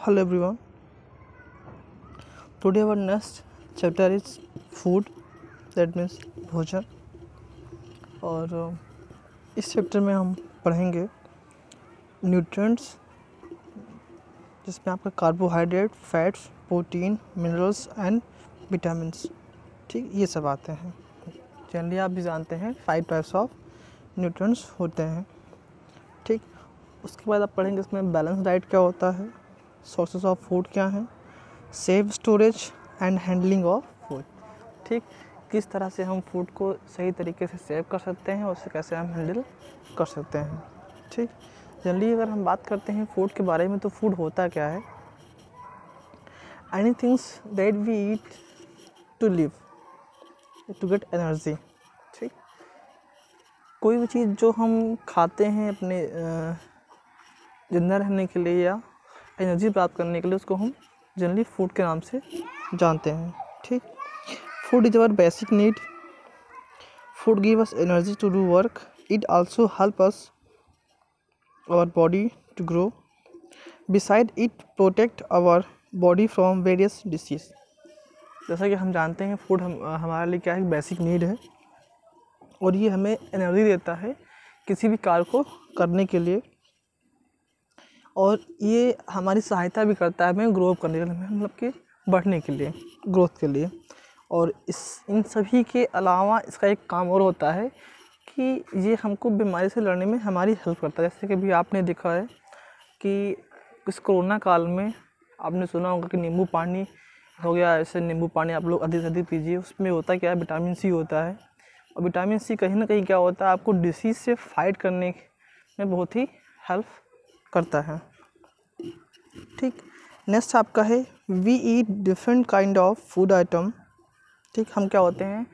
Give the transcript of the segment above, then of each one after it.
Hello everyone. Today our next chapter is food, that means भोजन. और इस chapter में हम पढ़ेंगे न्यूट्रिएंट्स, जिसमें आपका carbohydrate, fats, protein, minerals and vitamins, ठीक, ये सब आते हैं. जनरली आप भी जानते हैं 5 टाइप्स ऑफ न्यूट्रिएंट्स होते हैं, ठीक. उसके बाद आप पढ़ेंगे इसमें बैलेंस डाइट क्या होता है, सोर्सेस ऑफ फूड क्या हैं, safe storage and handling of food, ठीक, किस तरह से हम फूड को सही तरीके से सेव कर सकते हैं और उसे कैसे हम हैंडल कर सकते हैं, ठीक. जनरली अगर हम बात करते हैं फूड के बारे में तो फूड होता क्या है, any things that we eat to live, to get energy, ठीक. कोई भी चीज़ जो हम खाते हैं अपने जिंदा रहने के लिए या एनर्जी प्राप्त करने के लिए, उसको हम जनरली फूड के नाम से जानते हैं, ठीक. Food is our basic need. Food give us energy to do work. It also help us our body to grow. Beside it protect our body from various disease. जैसा कि हम जानते हैं फूड हमारे लिए क्या है, बेसिक नीड है और ये हमें एनर्जी देता है किसी भी कार्य को करने के लिए, और ये हमारी सहायता भी करता है हमें ग्रो करने के लिए, मतलब कि बढ़ने के लिए, ग्रोथ के लिए. और इन सभी के अलावा इसका एक काम और होता है कि ये हमको बीमारी से लड़ने में हमारी हेल्प करता है. जैसे कि अभी आपने देखा है कि इस कोरोना काल में आपने सुना होगा कि नींबू पानी हो गया, ऐसे नींबू पानी आप लोग अधिक से अधिक पीजिए. उसमें होता क्या है, विटामिन सी होता है, और विटामिन सी कहीं ना कहीं क्या होता है, आपको डिसीज़ से फाइट करने में बहुत ही हेल्प करता है, ठीक. नेक्स्ट आपका है we eat different kind of food item, ठीक. हम क्या होते हैं,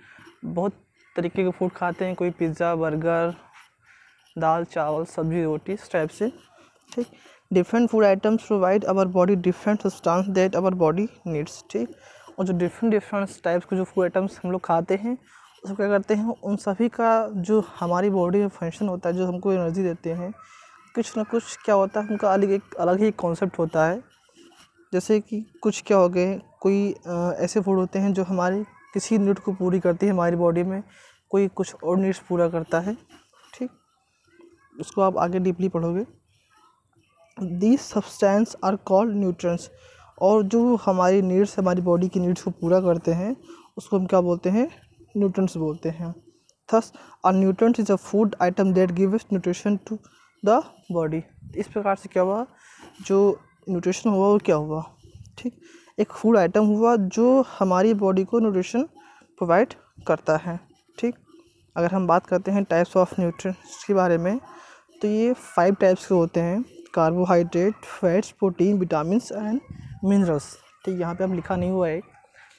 बहुत तरीके के फूड खाते हैं, कोई पिज़्ज़ा, बर्गर, दाल, चावल, सब्जी, रोटी, इस टाइप से, ठीक. Different food items provide our body different substance that our body needs, ठीक. और जो डिफरेंट टाइप्स के जो फूड आइटम्स हम लोग खाते हैं, उसको क्या करते हैं, उन सभी का जो हमारी बॉडी में फंक्शन होता है, जो हमको एनर्जी देते हैं, कुछ ना कुछ क्या होता है, उनका अलग ही कॉन्सेप्ट होता है. जैसे कि कुछ क्या हो गए, कोई ऐसे फूड होते हैं जो हमारे किसी नीड को पूरी करती है हमारी बॉडी में, कोई कुछ और नीड्स पूरा करता है, ठीक. उसको आप आगे डीपली पढ़ोगे. These substance are called nutrients. और जो हमारी नीड्स, हमारी बॉडी की नीड्स को पूरा करते हैं, उसको हम क्या बोलते हैं, न्यूट्रिएंट्स बोलते हैं. Thus a nutrient is a food item that gives nutrition to the body. इस प्रकार से क्या हुआ, जो न्यूट्रिशन हुआ वो क्या हुआ, ठीक, एक फूड आइटम हुआ जो हमारी बॉडी को न्यूट्रिशन प्रोवाइड करता है, ठीक. अगर हम बात करते हैं टाइप्स ऑफ न्यूट्रिएंट्स के बारे में, तो ये 5 टाइप्स के होते हैं: carbohydrate, fats, protein, vitamins and minerals, ठीक. यहाँ पे अब लिखा नहीं हुआ है,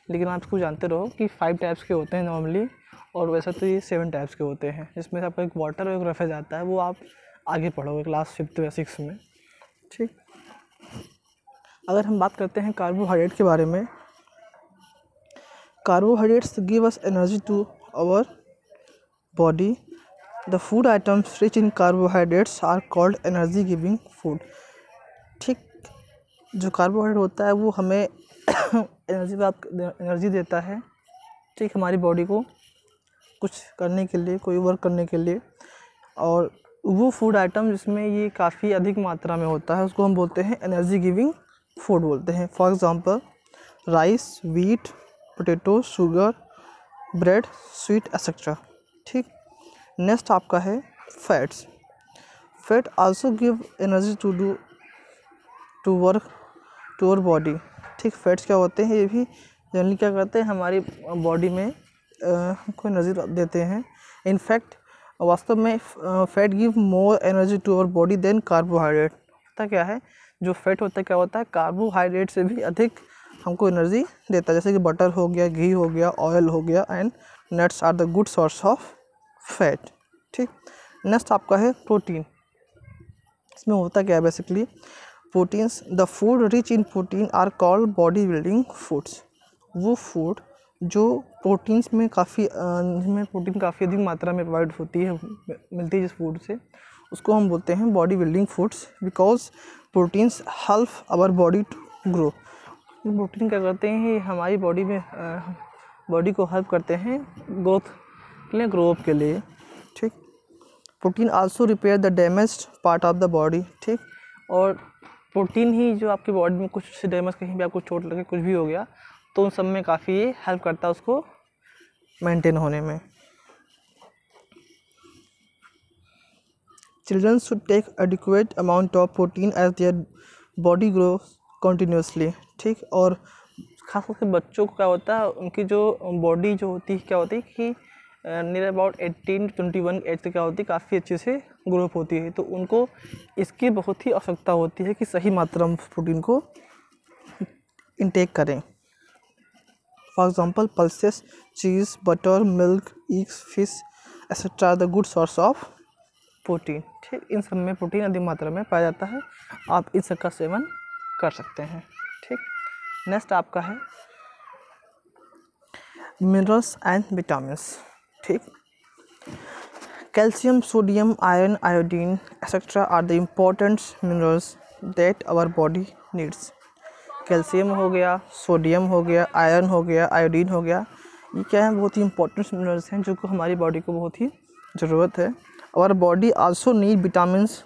लेकिन आप इसको जानते रहो कि 5 टाइप्स के होते हैं नॉर्मली, और वैसे तो ये 7 टाइप्स के होते हैं, जिसमें से आपका एक वाटर और एक रफेज आता है, वो आप आगे पढ़ोगे क्लास 5th या 6th में, ठीक. अगर हम बात करते हैं कार्बोहाइड्रेट के बारे में, carbohydrates give us energy to our body. The food items rich in carbohydrates are called energy giving food, ठीक. जो कार्बोहाइड्रेट होता है वो हमें एनर्जी देता है, ठीक, हमारी बॉडी को कुछ करने के लिए, कोई वर्क करने के लिए. और वो फूड आइटम जिसमें ये काफ़ी अधिक मात्रा में होता है, उसको हम बोलते हैं एनर्जी गिविंग फूड बोलते हैं. For example rice, wheat, potato, sugar, bread, sweet etcetera, ठीक. नेक्स्ट आपका है fats. Fat also give energy to work to our body, ठीक. फैट्स क्या होते हैं, ये भी जनरली क्या करते हैं, हमारी बॉडी में हमको एनर्जी देते हैं. इनफैक्ट वास्तव में fat give more energy to our body than carbohydrate. होता क्या है, जो फैट होता है क्या होता है, कार्बोहाइड्रेट से भी अधिक हमको एनर्जी देता है. जैसे कि बटर हो गया, घी हो गया, ऑयल हो गया, and nuts are the good source of fat, ठीक. नेक्स्ट आपका है प्रोटीन. इसमें होता क्या है, basically proteins, the food rich in protein are called body building foods. वो फूड जो प्रोटीन्स में जिसमें प्रोटीन काफ़ी अधिक मात्रा में प्रोवाइड होती है, मिलती है जिस फूड से, उसको हम बोलते हैं body building foods. Because proteins help our body to grow. Protein क्या करते हैं, ये हमारी बॉडी में बॉडी को हेल्प करते हैं ग्रोथ के लिए, ग्रो अप के लिए। ठीक। Protein also repair the damaged part of the body. ठीक। और प्रोटीन ही जो आपकी बॉडी में कुछ डैमेज, कहीं भी आपको चोट लगे, कुछ भी हो गया, तो उन सब में काफ़ी ये हेल्प करता है उसको मेंटेन होने में। Children should take adequate amount of protein as their body grows continuously. ठीक। और खास करके बच्चों को क्या होता है, उनकी जो बॉडी जो होती है, क्या होती है कि नियर अबाउट 18 to 21 एज तक क्या होती है, काफ़ी अच्छे से ग्रोथ होती है। तो उनको इसकी बहुत ही आवश्यकता होती है कि सही मात्रा में प्रोटीन को इंटेक करें। For example pulses, cheese, butter, milk, eggs, fish etcetera the good source of protein. ठीक। इन सब में प्रोटीन अधिक मात्रा में पाया जाता है, आप इन सब का सेवन कर सकते हैं। ठीक। नेक्स्ट आपका है मिनरल्स एंड विटामिन्स। ठीक। Calcium, sodium, iron, iodine etcetera are the important minerals that our body needs. Calcium हो गया, सोडियम हो गया, आयरन हो गया, आयोडीन हो गया, ये क्या है, बहुत ही इंपॉर्टेंट मिनरल्स हैं जो कि हमारी बॉडी को बहुत ही ज़रूरत है। Our body also need vitamins,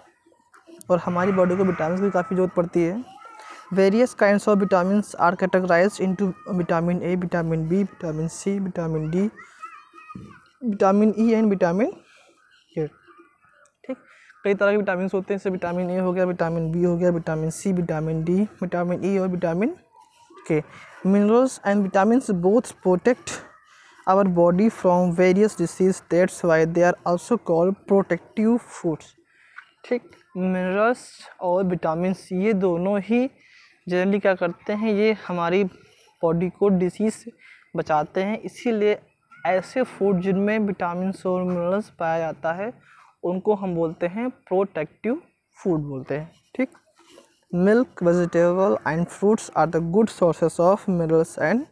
और हमारी बॉडी को विटामिन की काफ़ी ज़रूरत पड़ती है। Various kinds of vitamins are categorized into vitamin A, vitamin B, vitamin C, vitamin D, vitamin E and vitamin K. ठीक। कई तरह के विटामिन होते हैं, जैसे विटामिन ए हो गया, विटामिन बी हो गया, vitamin C, vitamin D, vitamin E और vitamin K. Minerals and vitamins both protect our body from various disease, that's why they are also called protective foods. ठीक। Minerals और vitamins ये दोनों ही generally क्या करते हैं, ये हमारी बॉडी को डिसीज़ से बचाते हैं। इसीलिए ऐसे फूड जिनमें विटामिन्स और मिनरल्स पाया जाता है उनको हम बोलते हैं प्रोटेक्टिव फूड बोलते हैं। ठीक। Milk, vegetable and fruits are the good sources of minerals and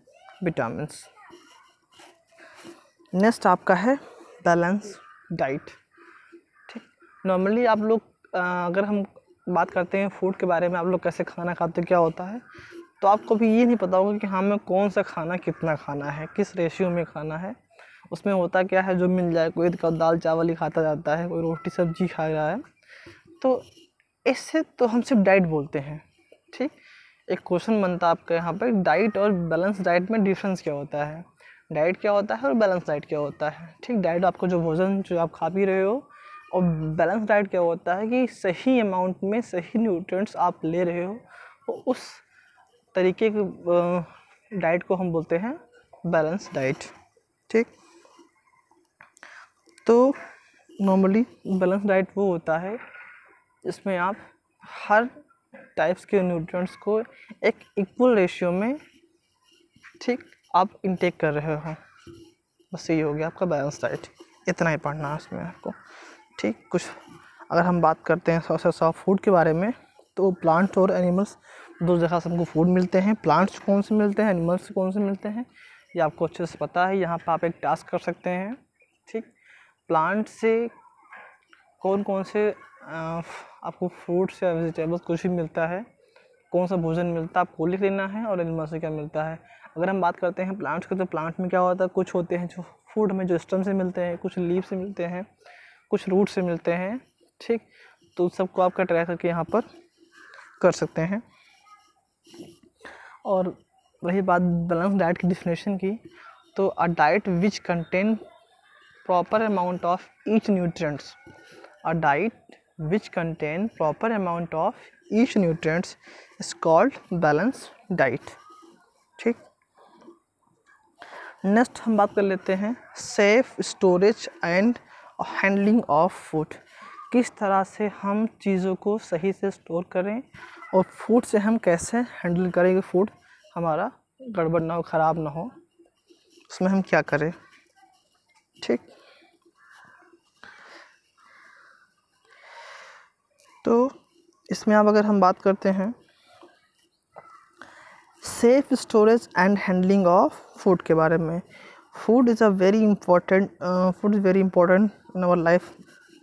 vitamins. Next आपका है बैलेंस डाइट। ठीक। नॉर्मली आप लोग अगर हम बात करते हैं फूड के बारे में, आप लोग कैसे खाना खाते हैं, क्या होता है, तो आपको भी ये नहीं पता होगा कि हमें कौन सा खाना कितना खाना है, किस रेशियो में खाना है। उसमें होता क्या है, जो मिल जाए, कोई तो दाल चावल ही खाता जाता है, कोई रोटी सब्जी खा रहा है, तो इससे तो हम सिर्फ डाइट बोलते हैं। ठीक। एक क्वेश्चन बनता है आपका यहाँ पर, डाइट और बैलेंस डाइट में डिफरेंस क्या होता है, डाइट क्या होता है और बैलेंस डाइट क्या होता है। ठीक। डाइट आपका जो भोजन जो आप खा पी रहे हो, और बैलेंस डाइट क्या होता है कि सही अमाउंट में सही न्यूट्रिएंट्स आप ले रहे हो, तो उस तरीके की डाइट को हम बोलते हैं बैलेंस डाइट। ठीक। तो नॉर्मली बैलेंस डाइट वो होता है जिसमें आप हर टाइप्स के न्यूट्रिएंट्स को एक इक्वल रेशियो में, ठीक, आप इंटेक कर रहे हो। बस यही हो गया आपका बैलेंस डाइट, इतना ही पढ़ना है उसमें आपको। ठीक। कुछ अगर हम बात करते हैं सोर्सेस ऑफ फूड के बारे में, तो प्लांट और एनिमल्स दो जगह से हमको फूड मिलते हैं। प्लांट्स कौन से मिलते हैं, एनिमल्स कौन से मिलते हैं, ये आपको अच्छे से पता है। यहाँ पर आप एक टास्क कर सकते हैं। ठीक। प्लांट से कौन कौन से आपको फ्रूट्स या वेजिटेबल्स कुछ भी मिलता है, कौन सा भोजन मिलता है, आपको लिख लेना है, और एनिमल से क्या मिलता है। अगर हम बात करते हैं प्लांट्स की, तो प्लांट में क्या होता है, कुछ होते हैं जो फूड में जो स्टेम से मिलते हैं, कुछ लीव से मिलते हैं, कुछ रूट से मिलते हैं। ठीक। तो उस सबको आपका ट्राई करके यहाँ पर कर सकते हैं। और रही बात बैलेंस डाइट की डिफिनेशन की, तो a diet which contain proper amount of each nutrients, a diet which contain proper amount of each nutrients is called balance diet. ठीक। नेक्स्ट हम बात कर लेते हैं safe storage and handling of food. किस तरह से हम चीज़ों को सही से स्टोर करें और फूड से हम कैसे हैंडल करें कि फूड हमारा गड़बड़ ना हो, ख़राब ना हो, उसमें हम क्या करें। ठीक। तो इसमें अब अगर हम बात करते हैं safe storage and handling of food के बारे में, food is very important in our life.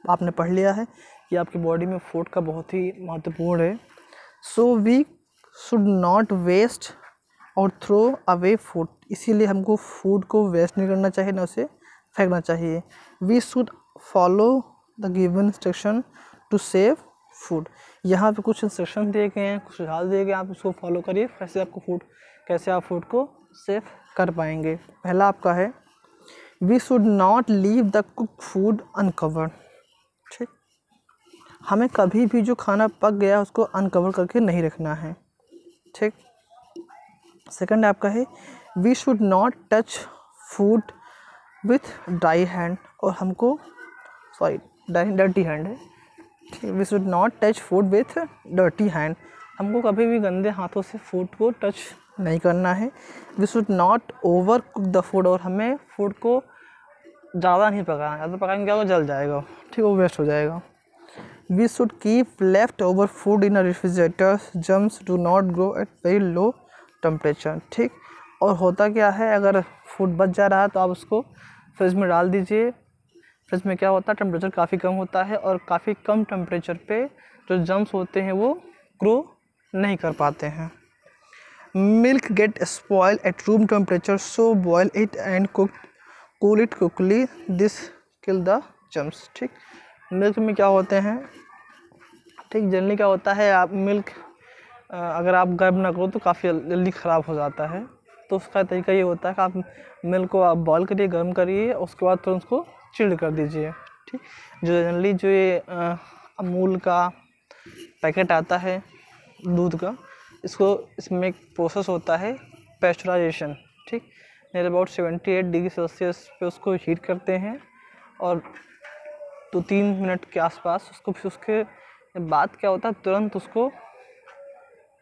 आपने पढ़ लिया है कि आपकी बॉडी में फूड का बहुत ही महत्वपूर्ण है। So we should not waste और थ्रो अवे फूड, इसीलिए हमको फूड को वेस्ट नहीं करना चाहिए, ना उसे फेंकना चाहिए। We should follow the given instruction to save food, यहाँ पे कुछ इंस्ट्रक्शन दिए गए हैं, कुछ सुझाव दिए गए हैं, आप उसको फॉलो करिए, कैसे आप फूड को सेव कर पाएंगे। पहला आपका है we should not leave the cook food uncovered, ठीक, हमें कभी भी जो खाना पक गया उसको अनकवर करके नहीं रखना है, ठीक। सेकंड आपका है we should not touch food with dry hand, और हमको डर्टी हैंड है, ठीक, we should not touch food with dirty hand, हमको कभी भी गंदे हाथों से फूड को टच नहीं करना है। We should not over cook the food, और हमें फूड को ज़्यादा नहीं पकाना, ज़्यादा पकाएंगे क्या वो जल जाएगा, ठीक, वो वेस्ट हो जाएगा। We should keep left over food in a refrigerator, germs do not grow at very low temperature, ठीक। और होता क्या है, अगर फूड बच जा रहा है तो आप उसको फ्रिज में डाल दीजिए। फ्रिज में क्या होता है, टेम्परेचर काफ़ी कम होता है, और काफ़ी कम टेम्परेचर पे जो जर्म्स होते हैं वो ग्रो नहीं कर पाते हैं। Milk get spoil at room temperature, so boil it and cool it quickly, this kill the germs, ठीक। मिल्क में क्या होते हैं, ठीक, जनरली क्या होता है, आप मिल्क अगर आप गर्म ना करो तो काफ़ी जल्दी ख़राब हो जाता है, तो उसका तरीका ये होता है कि आप मिल्क को आप बॉयल करिए, गर्म करिए, उसके बाद तो उसको चिल्ड कर दीजिए, ठीक। जो जनरली जो ये अमूल का पैकेट आता है दूध का, इसमें एक प्रोसेस होता है पेस्चराइजेशन, ठीक, नियर अबाउट 78 डिग्री सेल्सियस पे उसको हीट करते हैं, और 2-3 मिनट के आसपास उसको, फिर उसके बाद क्या होता है, तुरंत उसको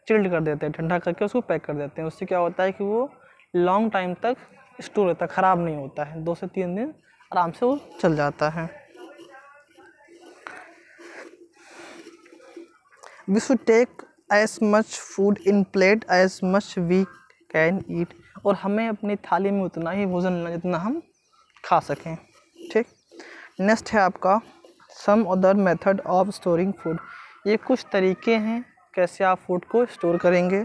चिल्ड कर देते हैं, ठंडा करके उसको पैक कर देते हैं। उससे क्या होता है कि वो लॉन्ग टाइम तक स्टोर रहता है, ख़राब नहीं होता है, 2 से 3 दिन आराम से वो चल जाता है। We should take as much food in plate as much we can eat, और हमें अपनी थाली में उतना ही भोजन लेना जितना हम खा सकें, ठीक। नेक्स्ट है आपका some other method of storing food, ये कुछ तरीके हैं कैसे आप फूड को स्टोर करेंगे,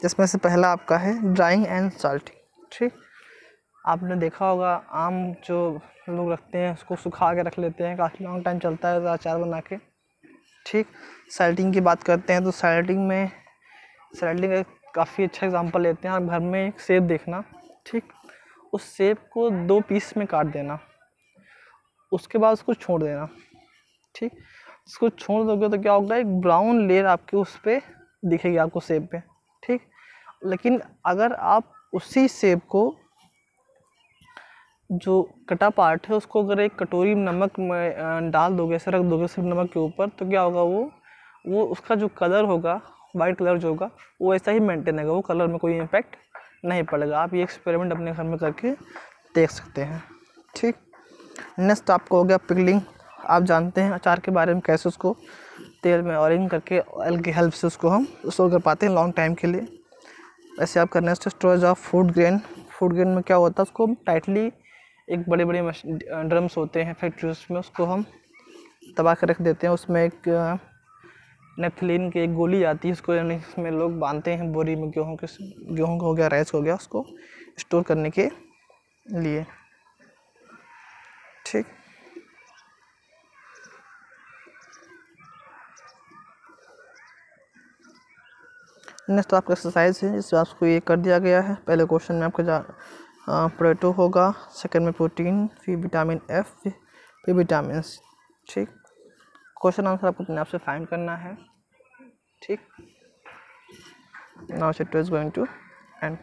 जिसमें से पहला आपका है ड्राइंग एंड साल्टिंग, ठीक। आपने देखा होगा आम जो लोग रखते हैं उसको सुखा के रख लेते हैं, काफ़ी लॉन्ग टाइम चलता है अचार बना के, ठीक। साल्टिंग की बात करते हैं तो साल्टिंग का काफ़ी अच्छा एग्जांपल लेते हैं। आप घर में एक सेब देखना, ठीक, उस सेब को 2 पीस में काट देना, उसके बाद उसको छोड़ देना, ठीक। इसको छोड़ दोगे तो क्या होगा, एक ब्राउन लेयर आपके उस पर दिखेगी आपको सेब पे, ठीक। लेकिन अगर आप उसी सेब को जो कटा पार्ट है उसको अगर एक कटोरी में नमक में डाल दोगे, ऐसे रख दोगे सिर्फ नमक के ऊपर, तो क्या होगा, वो उसका जो कलर होगा, वाइट कलर जो होगा, वो ऐसा ही मेंटेन होगा, वो कलर में कोई इम्पैक्ट नहीं पड़ेगा। आप ये एक्सपेरिमेंट अपने घर में करके देख सकते हैं, ठीक। नेक्स्ट आपको हो गया पिकलिंग। आप जानते हैं अचार के बारे में, कैसे उसको तेल में ऑयलिंग करके ऑयल की हेल्प से उसको हम स्टोर कर पाते हैं लॉन्ग टाइम के लिए। वैसे आपका next storage of food grain में क्या होता है, उसको टाइटली एक बड़े बड़े ड्रम्स होते हैं फैक्ट्रीज में, उसको हम दबा कर रख देते हैं, उसमें एक नेफ्थलीन की एक गोली आती है, उसको यानी इसमें लोग बांधते हैं बोरी में, गेहूँ का हो गया, राइस हो गया, उसको स्टोर करने के लिए, ठीक। नेक्स्ट आपका एक्सरसाइज है जिसमें आपको ये कर दिया गया है। पहले क्वेश्चन में आपका पोटैटो होगा, सेकंड में प्रोटीन, फिर विटामिन एफ, फिर विटामिन, ठीक। क्वेश्चन आंसर आपको अपने आप से फाइंड करना है, ठीक। Now it is going to and.